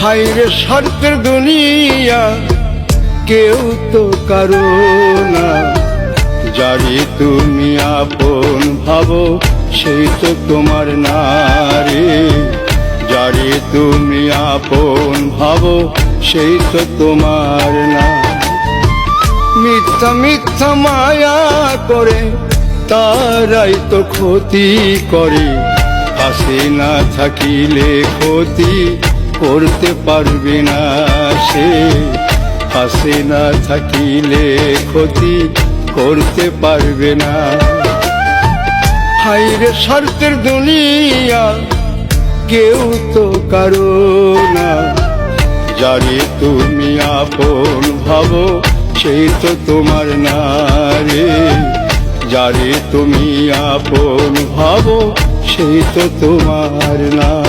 হায়রে স্বার্থের দুনিয়া, কেউ তো কারো না। যারে তুমি আপন ভাবো সেই তো তোমার না রে। যারে তুমি আপন ভাবো সেই তো তোমার না। মিথ্যা মিথ্যা মায়া করে তারাই তো ক্ষতি করে। পাশে না থাকিলে ক্ষতি করতে পারবে না সে। পাশে না থাকিলে ক্ষতি করতে পারবে না। হায়রে স্বার্থের দুনিয়া, কেউ তো কারো না। যারে তুমি আপন ভাবো সেই তো তোমার না রে। যারে তুমি আপন ভাবো সেই তো তোমার না।